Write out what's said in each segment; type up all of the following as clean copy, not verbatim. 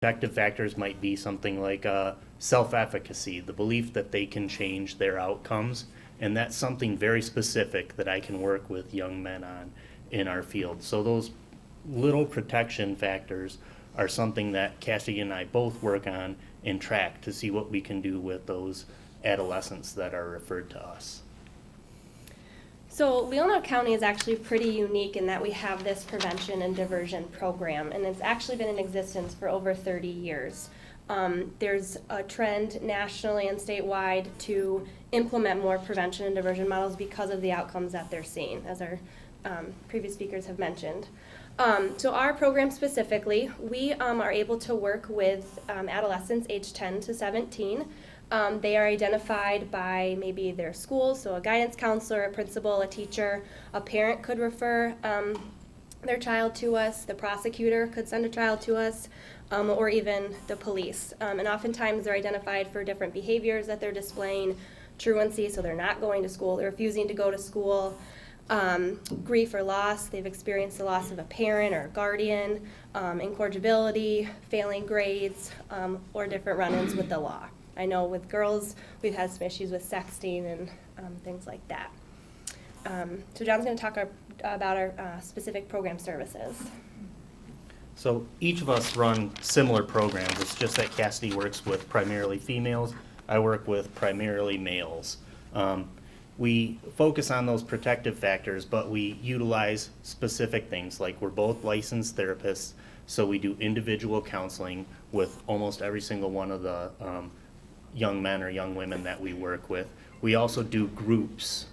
Protective factors might be something like self-efficacy, the belief that they can change their outcomes, and that's something very specific that I can work with young men on in our field. So those little protection factors are something that Cassidy and I both work on and track to see what we can do with those adolescents that are referred to us. So Leelanau County is actually pretty unique in that we have this prevention and diversion program, and it's actually been in existence for over 30 years. There's a trend nationally and statewide to implement more prevention and diversion models because of the outcomes that they're seeing, as our previous speakers have mentioned. So our program specifically, we are able to work with adolescents aged 10 to 17. They are identified by maybe their school, so a guidance counselor, a principal, a teacher. A parent could refer their child to us, the prosecutor could send a child to us, or even the police. And oftentimes they're identified for different behaviors that they're displaying, truancy, so they're not going to school, they're refusing to go to school, grief or loss, they've experienced the loss of a parent or a guardian, incorrigibility, failing grades, or different run-ins with the law. I know with girls, we've had some issues with sexting and things like that. So John's going to talk about our specific program services. So each of us run similar programs. It's just that Cassidy works with primarily females. I work with primarily males. We focus on those protective factors, but we utilize specific things, like we're both licensed therapists, so we do individual counseling with almost every single one of the young men or young women that we work with. We also do groups.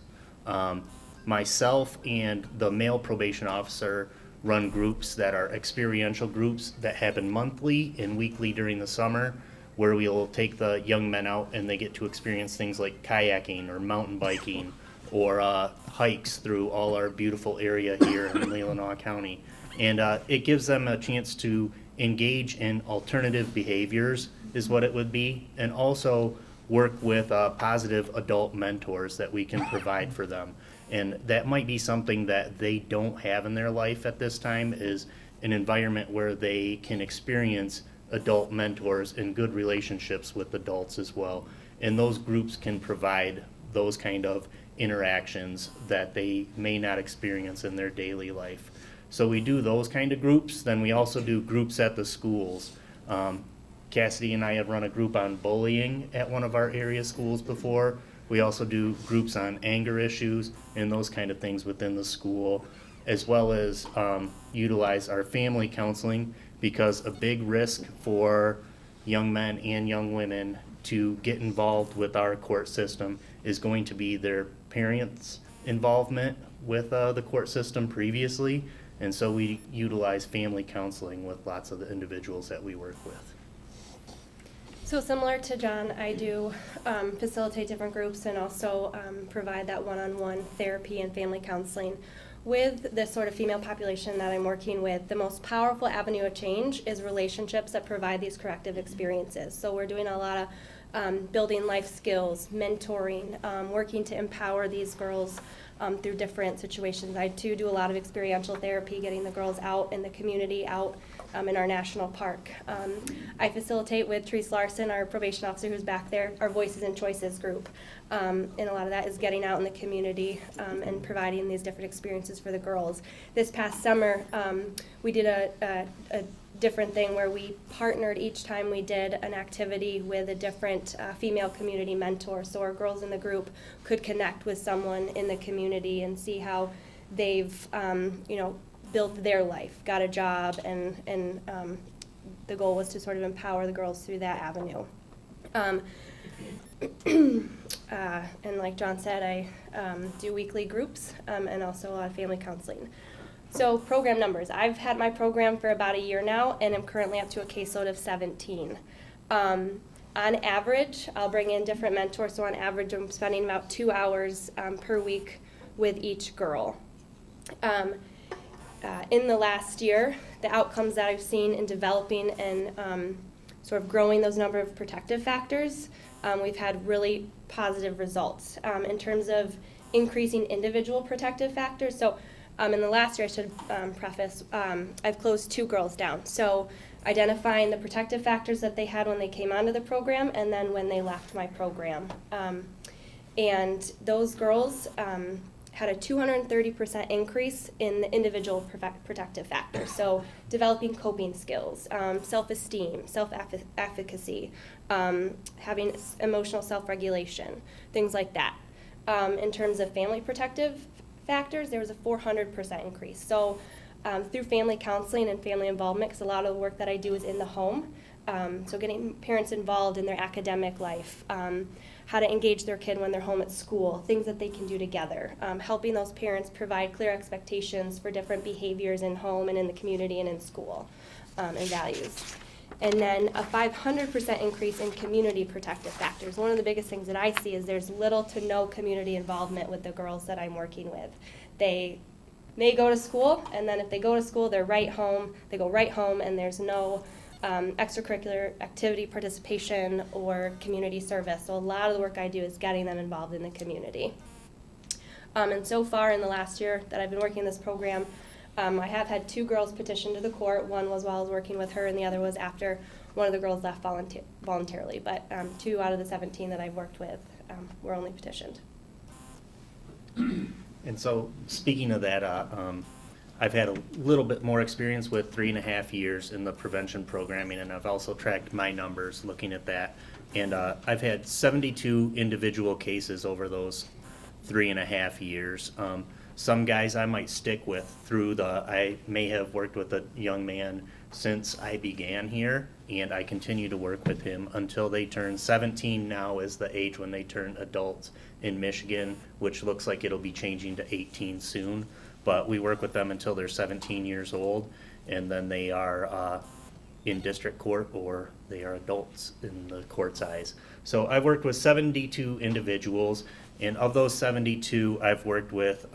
Myself and the male probation officer run groups that are experiential groups that happen monthly and weekly during the summer, where we'll take the young men out and they get to experience things like kayaking or mountain biking or hikes through all our beautiful area here in Leelanau County. And it gives them a chance to engage in alternative behaviors is what it would be, and also work with positive adult mentors that we can provide for them. And that might be something that they don't have in their life at this time, is an environment where they can experience adult mentors and good relationships with adults as well. And those groups can provide those kind of interactions that they may not experience in their daily life. So we do those kind of groups. Then we also do groups at the schools. Cassidy and I have run a group on bullying at one of our area schools before. We also do groups on anger issues and those kind of things within the school, as well as utilize our family counseling, because a big risk for young men and young women to get involved with our court system is going to be their parents' involvement with the court system previously. And so we utilize family counseling with lots of the individuals that we work with. So similar to John, I do facilitate different groups and also provide that one-on-one therapy and family counseling. With the sort of female population that I'm working with, the most powerful avenue of change is relationships that provide these corrective experiences. So we're doing a lot of building life skills, mentoring, working to empower these girls through different situations. I too do a lot of experiential therapy, getting the girls out in the community, out in our national park. I facilitate with Therese Larson, our probation officer who's back there, our Voices and Choices group. And a lot of that is getting out in the community and providing these different experiences for the girls. This past summer, we did a different thing where we partnered each time we did an activity with a different female community mentor, so our girls in the group could connect with someone in the community and see how they've built their life, got a job, and the goal was to sort of empower the girls through that avenue. And like John said, I do weekly groups and also a lot of family counseling. So program numbers. I've had my program for about a year now, and I'm currently up to a caseload of 17. On average, I'll bring in different mentors, so on average I'm spending about 2 hours per week with each girl. In the last year, the outcomes that I've seen in developing and sort of growing those number of protective factors, we've had really positive results in terms of increasing individual protective factors. So in the last year, I should preface, I've closed 2 girls down. So identifying the protective factors that they had when they came onto the program and then when they left my program. And those girls had a 230% increase in the individual protective factors. So developing coping skills, self-esteem, self-efficacy, having emotional self-regulation, things like that. In terms of family protective factors, there was a 400% increase. So through family counseling and family involvement, because a lot of the work that I do is in the home, so getting parents involved in their academic life, how to engage their kid when they're home at school, things that they can do together, helping those parents provide clear expectations for different behaviors in home and in the community and in school, and values. And then a 500% increase in community protective factors. One of the biggest things that I see is there's little to no community involvement with the girls that I'm working with. They may go to school, and then if they go to school, they go right home, and there's no extracurricular activity participation or community service. So a lot of the work I do is getting them involved in the community. And so far in the last year that I've been working this program, I have had 2 girls petition to the court. One was while I was working with her, and the other was after one of the girls left voluntarily. But 2 out of the 17 that I've worked with were only petitioned. And so, speaking of that, I've had a little bit more experience with 3.5 years in the prevention programming, and I've also tracked my numbers looking at that. And I've had 72 individual cases over those 3.5 years. Some guys I might stick with through I may have worked with a young man since I began here, and I continue to work with him until they turn 17. Now is the age when they turn adults in Michigan, which looks like it'll be changing to 18 soon. But we work with them until they're 17 years old, and then they are in district court or they are adults in the court's eyes. So I've worked with 72 individuals, and of those 72 I've worked with,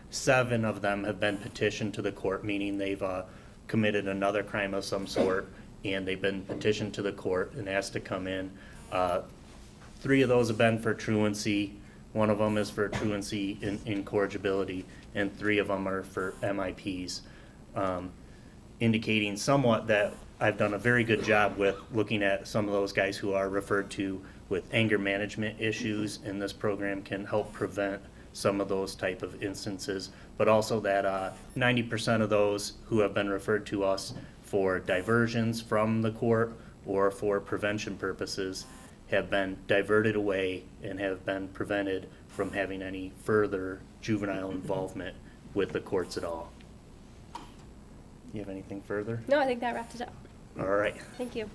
7 of them have been petitioned to the court, meaning they've committed another crime of some sort, and they've been petitioned to the court and asked to come in. 3 of those have been for truancy. 1 of them is for truancy in incorrigibility, and 3 of them are for MIPs, indicating somewhat that I've done a very good job with looking at some of those guys who are referred to with anger management issues, and this program can help prevent some of those type of instances, but also that 90% of those who have been referred to us for diversions from the court or for prevention purposes have been diverted away and have been prevented from having any further juvenile involvement with the courts at all. You have anything further? No, I think that wrapped it up. All right. Thank you.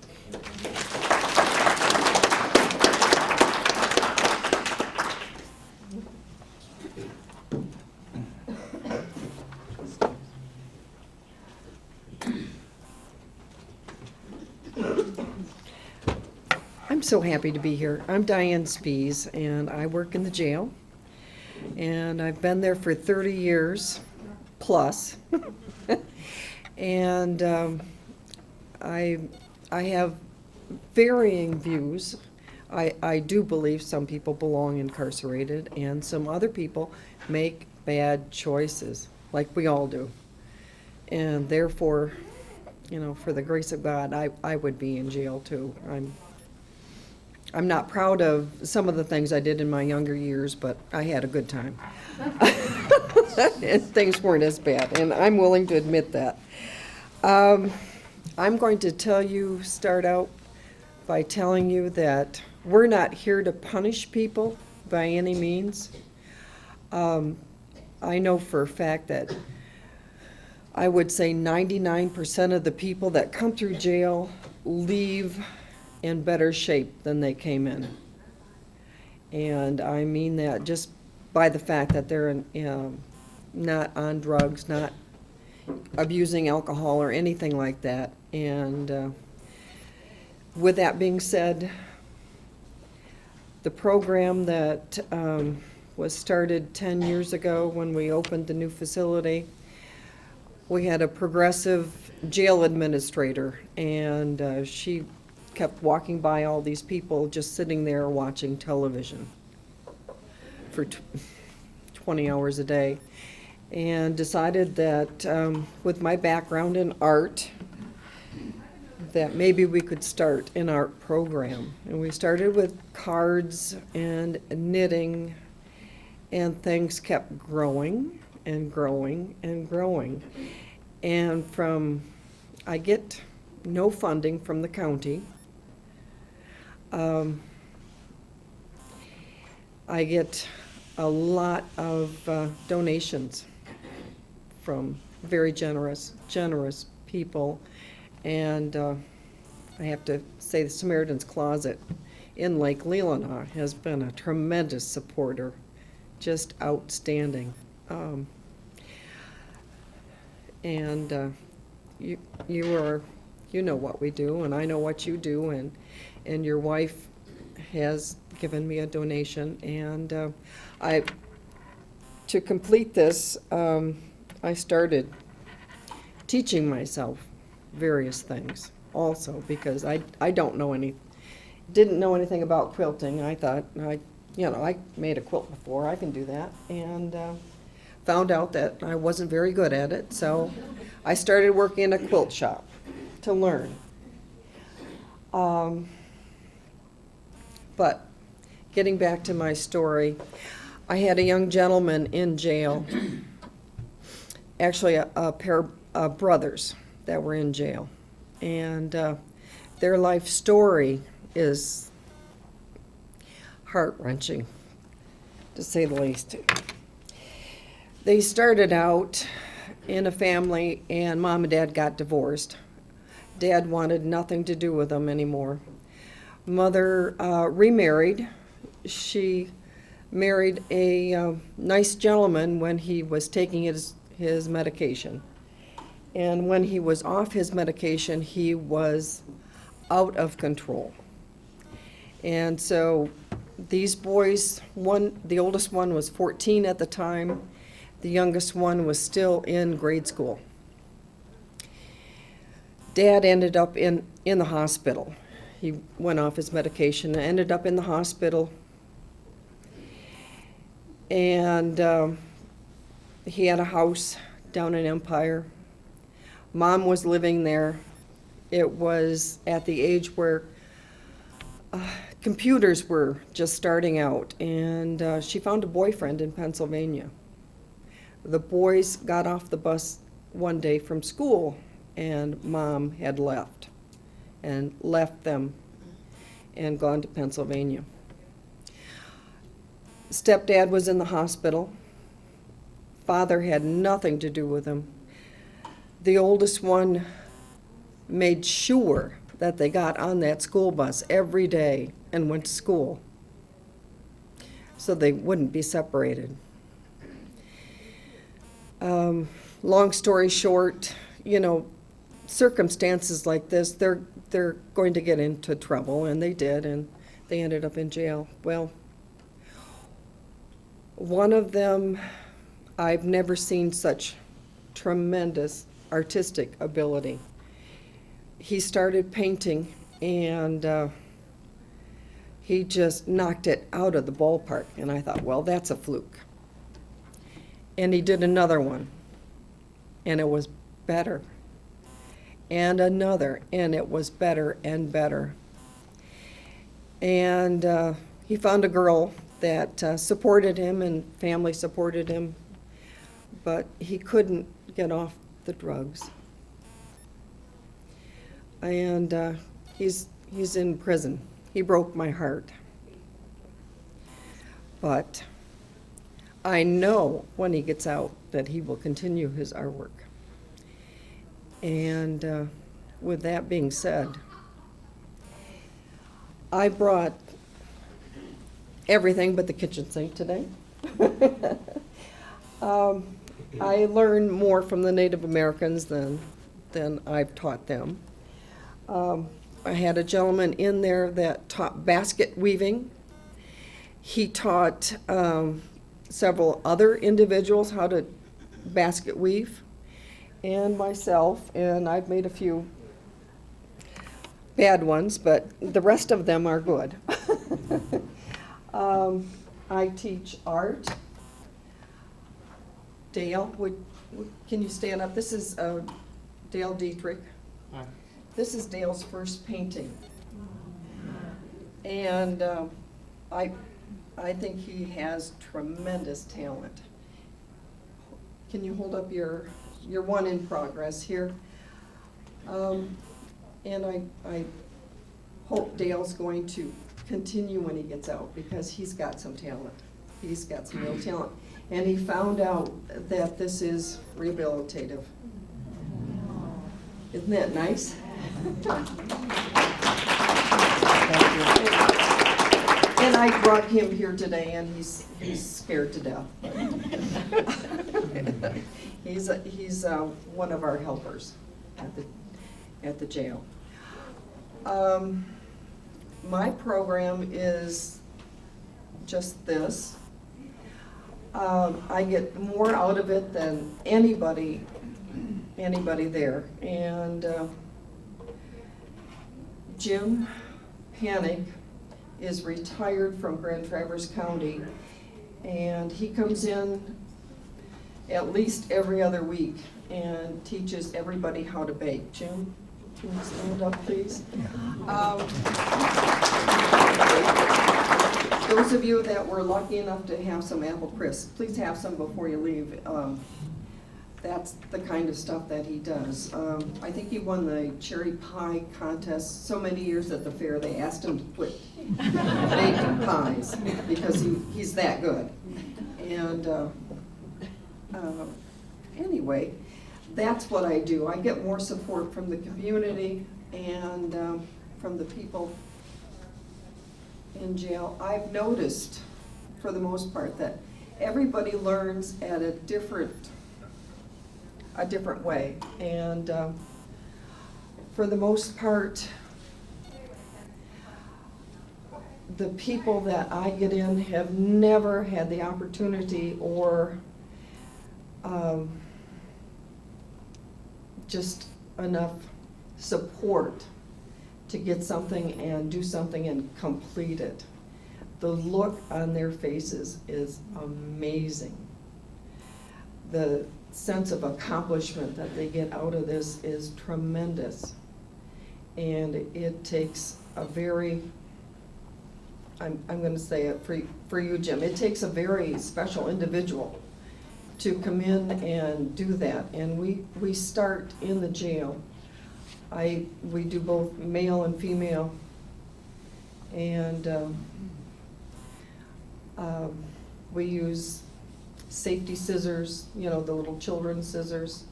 I'm so happy to be here. I'm Diane Spies, and I work in the jail. And I've been there for 30 years plus. And I have varying views. I do believe some people belong incarcerated, and some other people make bad choices, like we all do. And therefore, you know, for the grace of God, I would be in jail too. I'm not proud of some of the things I did in my younger years, but I had a good time. And things weren't as bad, and I'm willing to admit that. I'm going to start out by telling you that we're not here to punish people by any means. I know for a fact that I would say 99% of the people that come through jail leave in better shape than they came in. And I mean that just by the fact that they're not on drugs, not abusing alcohol or anything like that. And with that being said, the program that was started 10 years ago when we opened the new facility, we had a progressive jail administrator, and she kept walking by all these people just sitting there watching television for 20 hours a day, and decided that with my background in art, that maybe we could start an art program. And we started with cards and knitting, and things kept growing and growing and growing. And I get no funding from the county. I get a lot of donations from very generous people. And I have to say the Samaritan's Closet in Lake Leelanau has been a tremendous supporter, just outstanding. You know what we do, and I know what you do, and your wife has given me a donation, and to complete this, I started teaching myself various things also, because I didn't know anything about quilting. I thought, I made a quilt before, I can do that, and found out that I wasn't very good at it, so I started working in a quilt shop to learn. But getting back to my story, I had a young gentleman in jail, actually a pair of brothers that were in jail, and their life story is heart-wrenching, to say the least. They started out in a family, and Mom and Dad got divorced. Dad wanted nothing to do with them anymore. Mother remarried. She married a nice gentleman when he was taking his medication. And when he was off his medication, he was out of control. And so these boys, the oldest one was 14 at the time. The youngest one was still in grade school. Dad ended up in the hospital. He went off his medication and ended up in the hospital. And he had a house down in Empire. Mom was living there. It was at the age where computers were just starting out, and she found a boyfriend in Pennsylvania. The boys got off the bus one day from school, and Mom had left them and gone to Pennsylvania. Stepdad was in the hospital. Father had nothing to do with him. The oldest one made sure that they got on that school bus every day and went to school so they wouldn't be separated. Long story short, circumstances like this, they're going to get into trouble, and they did, and they ended up in jail. Well, one of them, I've never seen such tremendous artistic ability. He started painting, and he just knocked it out of the ballpark, and I thought, well, that's a fluke. And he did another one, and it was better. And another, and it was better and better. And he found a girl that supported him, and family supported him, but he couldn't get off the drugs. And he's in prison. He broke my heart. But I know when he gets out that he will continue his artwork. And with that being said, I brought everything but the kitchen sink today. I learned more from the Native Americans than I've taught them. I had a gentleman in there that taught basket weaving. He taught several other individuals how to basket weave, and myself, and I've made a few bad ones, but the rest of them are good. I teach art. Dale, can you stand up? This is Dale Dietrich. Hi. this is Dale's first painting. And I think he has tremendous talent. Can you hold up your one in progress here? And I hope Dale's going to continue when he gets out, because he's got some talent. He's got some real talent. And he found out that this is rehabilitative. Isn't that nice? And I brought him here today, and he's scared to death. He's one of our helpers at the jail. My program is just this. I get more out of it than anybody there. And Jim Panic is retired from Grand Traverse County, and he comes in at least every other week and teaches everybody how to bake. Jim, can you stand up, please? Those of you that were lucky enough to have some apple crisp, please have some before you leave. That's the kind of stuff that he does. I think he won the cherry pie contest so many years at the fair, they asked him to quit baking pies because he's that good. And anyway, that's what I do. I get more support from the community and from the people in jail. I've noticed, for the most part, that everybody learns at a different way. And for the most part, the people that I get in have never had the opportunity or just enough support to get something and do something and complete it. The look on their faces is amazing. The sense of accomplishment that they get out of this is tremendous. And it takes a very, I'm going to say it for you, Jim, it takes a very special individual to come in and do that. And we start in the jail. We do both male and female, and we use safety scissors, the little children's scissors.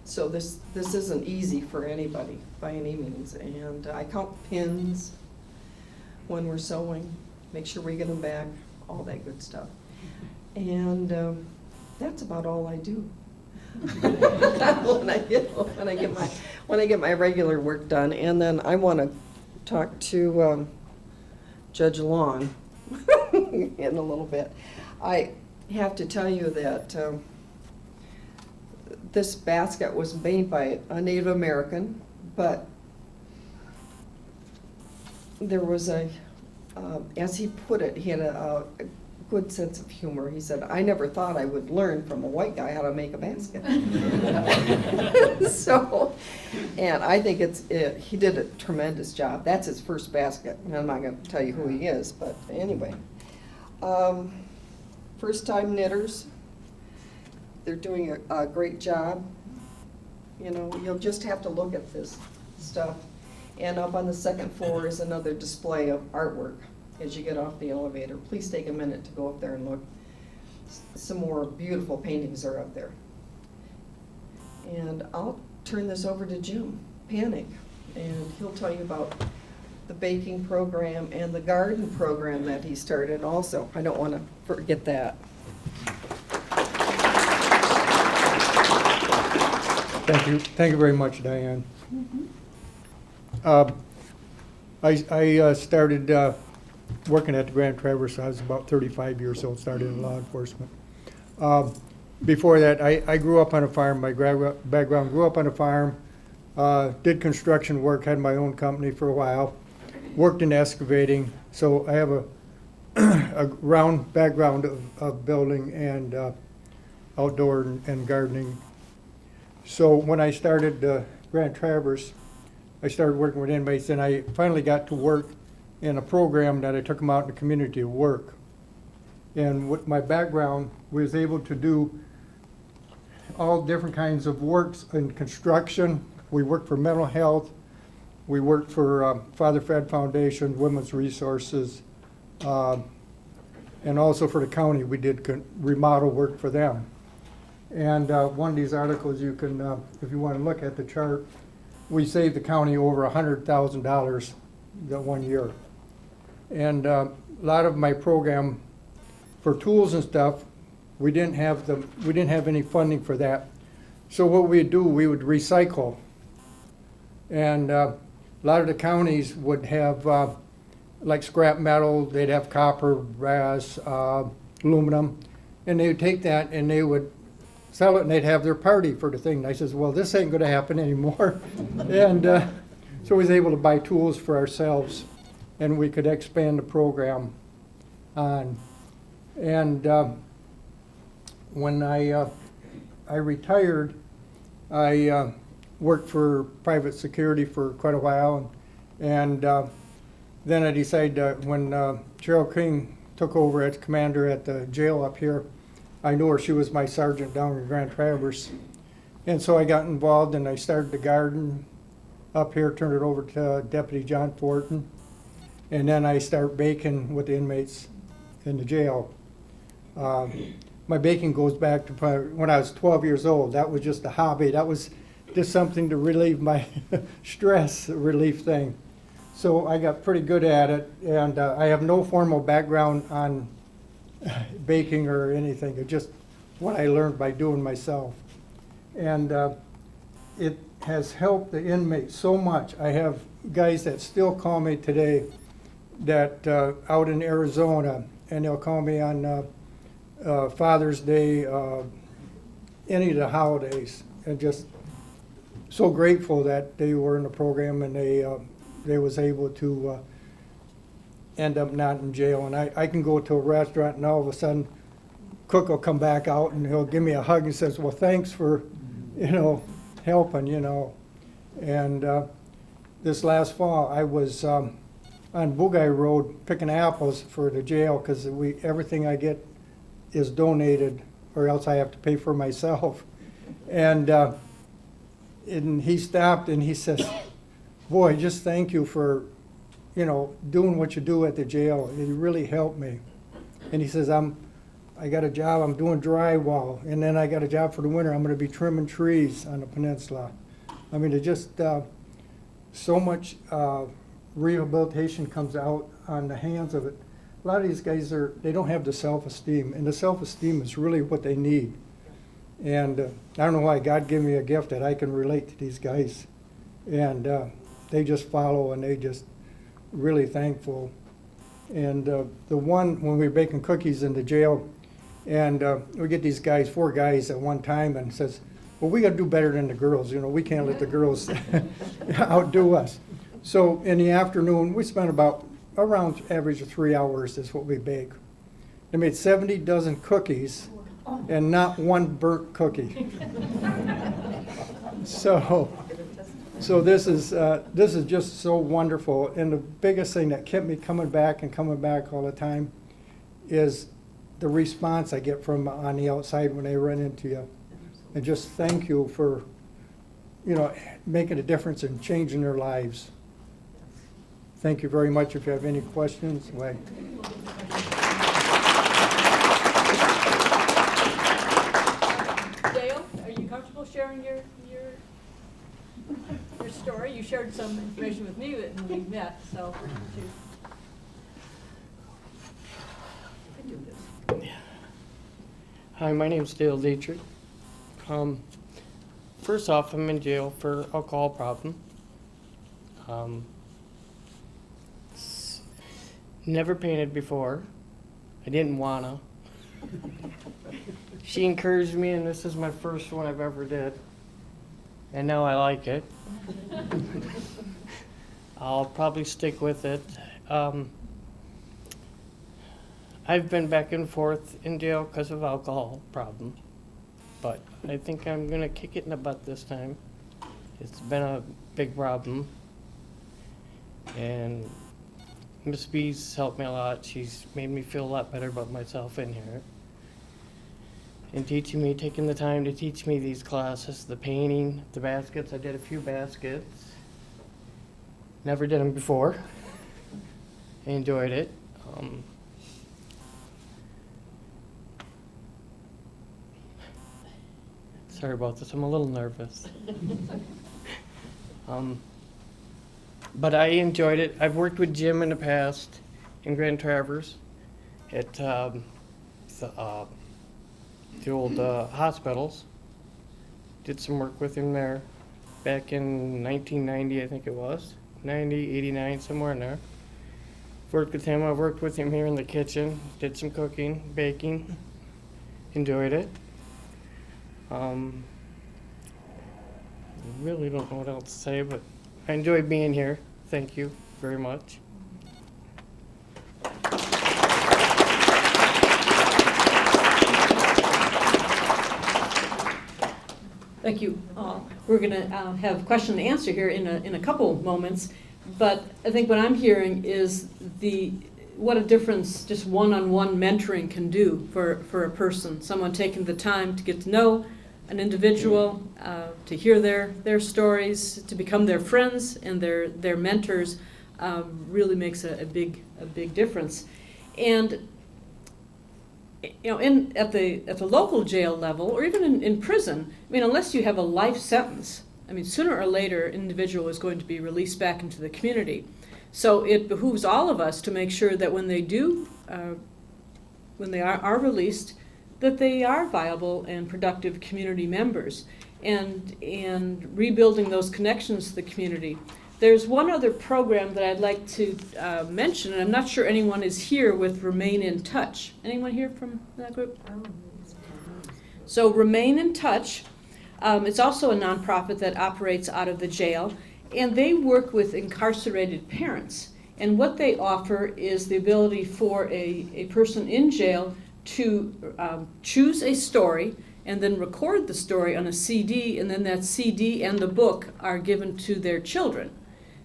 So this isn't easy for anybody by any means. And I count pins when we're sewing, make sure we get them back, all that good stuff. And that's about all I do. when I get my regular work done. And then I want to talk to Judge Long in a little bit. I have to tell you that this basket was made by a Native American, but there was as he put it, he had a good sense of humor. He said, "I never thought I would learn from a white guy how to make a basket." So, and I think he did a tremendous job. That's his first basket. And I'm not going to tell you who he is, but anyway. First-time knitters, they're doing a great job. You'll just have to look at this stuff. And up on the second floor is another display of artwork as you get off the elevator. Please take a minute to go up there and look. Some more beautiful paintings are up there. And I'll turn this over to Jim Panic, and he'll tell you about the baking program and the garden program that he started also. I don't want to forget that. Thank you very much, Diane. I started working at the Grand Traverse. I was about 35 years old, started in law enforcement. Before that, I grew up on a farm. My background, grew up on a farm, did construction work, had my own company for a while, worked in excavating. So I have a round background of building and outdoor and gardening. So when I started Grand Traverse, I started working with inmates, and I finally got to work in a program that I took them out in the community to work. And with my background, we was able to do all different kinds of works in construction. We worked for mental health. We worked for Father Fed Foundation, Women's Resources, and also for the county. We did remodel work for them. And one of these articles, you can, if you want to look at the chart, we saved the county over $100,000 that 1 year. And a lot of my program for tools and stuff, we didn't have any funding for that. So what we'd do, we would recycle. And a lot of the counties would have like scrap metal, they'd have copper, brass, aluminum, and they would take that and they would sell it and they'd have their party for the thing. And I says, well, this ain't gonna happen anymore. And so we was able to buy tools for ourselves and we could expand the program on. And when I retired, I worked for private security for quite a while. And then I decided when Cheryl King took over as commander at the jail up here, I knew her, she was my sergeant down in Grand Traverse. And so I got involved and I started the garden up here, turned it over to Deputy John Fortin. And then I started baking with the inmates in the jail. My baking goes back to probably when I was 12 years old. That was just a hobby. That was just something to relieve my stress relief thing. So I got pretty good at it, and I have no formal background on baking or anything. It's just what I learned by doing myself. And it has helped the inmates so much. I have guys that still call me today that out in Arizona, and they'll call me on Father's Day, any of the holidays, and just so grateful that they were in the program and they was able to end up not in jail. And I can go to a restaurant and all of a sudden cook will come back out and he'll give me a hug and says, well, thanks for, helping, And this last fall I was on Bugай Road picking apples for the jail because everything I get is donated or else I have to pay for myself. And he stopped and he says, boy, just thank you for, doing what you do at the jail. It really helped me. And he says, I got a job, I'm doing drywall, and then I got a job for the winter, I'm gonna be trimming trees on the peninsula. I mean, it just, so much rehabilitation comes out on the hands of it. A lot of these guys they don't have the self-esteem, and the self-esteem is really what they need. And I don't know why God gave me a gift that I can relate to these guys. And they just follow and they just really thankful. And the one, when we were baking cookies in the jail, and we get these guys, 4 guys at one time, and says, well, we got to do better than the girls. We can't let the girls outdo us. So in the afternoon, we spent about around average of 3 hours is what we bake. They made 70 dozen cookies and not one burnt cookie. So this is just so wonderful. And the biggest thing that kept me coming back all the time is the response I get from on the outside when they run into you. And just thank you for, making a difference and changing their lives. Thank you very much. If you have any questions, Dale, are you comfortable sharing your story? You shared some information with me when we met, so. Hi, my name's Dale Dietrich. First off, I'm in jail for alcohol problem. Never painted before. I didn't wanna. She encouraged me, and this is my first one I've ever did. And now I like it. I'll probably stick with it. I've been back and forth in jail because of alcohol problem, but I think I'm gonna kick it in the butt this time. It's been a big problem. And Miss B's helped me a lot. She's made me feel a lot better about myself in here. And teaching me, taking the time to teach me these classes, the painting, the baskets. I did a few baskets. Never did them before. I enjoyed it. Sorry about this, I'm a little nervous. But I enjoyed it. I've worked with Jim in the past in Grand Traverse at the old hospitals. Did some work with him there back in 1990, I think it was. 90, 89, somewhere in there. Worked with him. I've worked with him here in the kitchen. Did some cooking, baking. Enjoyed it. Really don't know what else to say, but I enjoyed being here. Thank you very much. Thank you. We're going to have question and answer here in a couple moments, but I think what I'm hearing is what a difference just one-on-one mentoring can do for a person. Someone taking the time to get to know an individual, to hear their stories, to become their friends and their mentors, really makes a big difference. And you know, at the local jail level, or even in prison, I mean, unless you have a life sentence, I mean, sooner or later, an individual is going to be released back into the community. So it behooves all of us to make sure that when they are released, that they are viable and productive community members, and rebuilding those connections to the community. There's one other program that I'd like to mention, and I'm not sure anyone is here with Remain in Touch. Anyone here from that group? So Remain in Touch, it's also a nonprofit that operates out of the jail, and they work with incarcerated parents. And what they offer is the ability for a person in jail to choose a story and then record the story on a CD, and then that CD and the book are given to their children.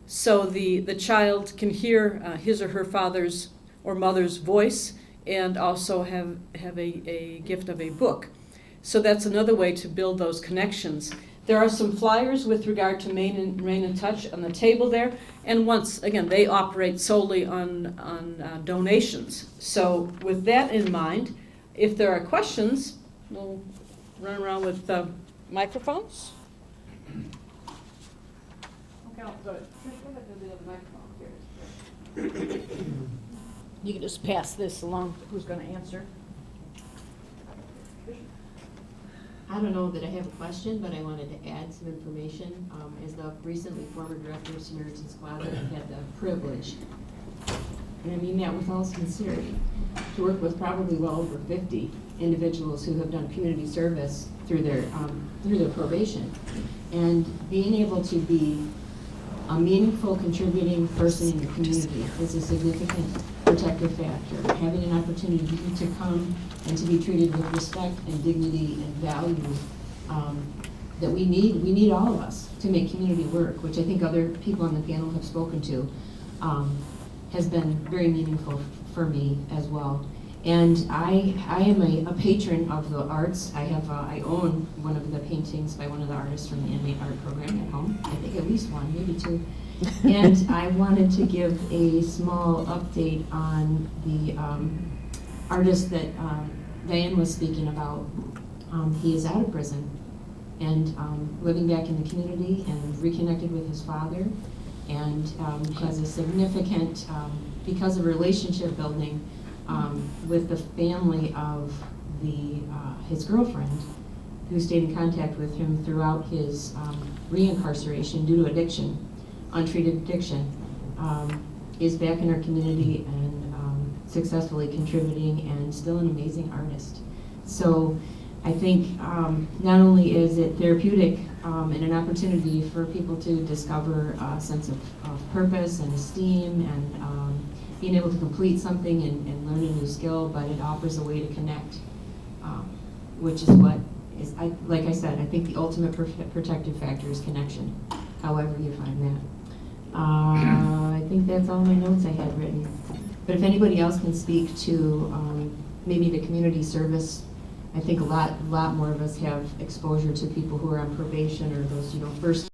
So the child can hear his or her father's or mother's voice and also have a gift of a book. So that's another way to build those connections. There are some flyers with regard to Remain in Touch on the table there. And once again, they operate solely on donations. So with that in mind, if there are questions, we'll run around with microphones. You can just pass this along. Who's going to answer? I don't know that I have a question, but I wanted to add some information. As the recently former director of Samaritan's Closet, I've had the privilege, and I mean that with all sincerity, to work with probably well over 50 individuals who have done community service through their probation. And being able to be a meaningful, contributing person in your community is a significant protective factor. Having an opportunity to come and to be treated with respect and dignity and value that we need all of us to make community work, which I think other people on the panel have spoken to, has been very meaningful for me as well. And I am a patron of the arts. I own one of the paintings by one of the artists from the inmate art program at home. I think at least one, maybe two. And I wanted to give a small update on the artist that Diane was speaking about. He is out of prison and living back in the community and reconnected with his father, and has a significant, because of relationship building, with the family of his girlfriend, who stayed in contact with him throughout his reincarceration due to addiction, untreated addiction, is back in our community and successfully contributing and still an amazing artist. So I think not only is it therapeutic and an opportunity for people to discover a sense of purpose and esteem and being able to complete something and learn a new skill, but it offers a way to connect, which is what is, like I said, I think the ultimate protective factor is connection, however you find that. I think that's all my notes I had written. But if anybody else can speak to maybe the community service, I think a lot more of us have exposure to people who are on probation or those, first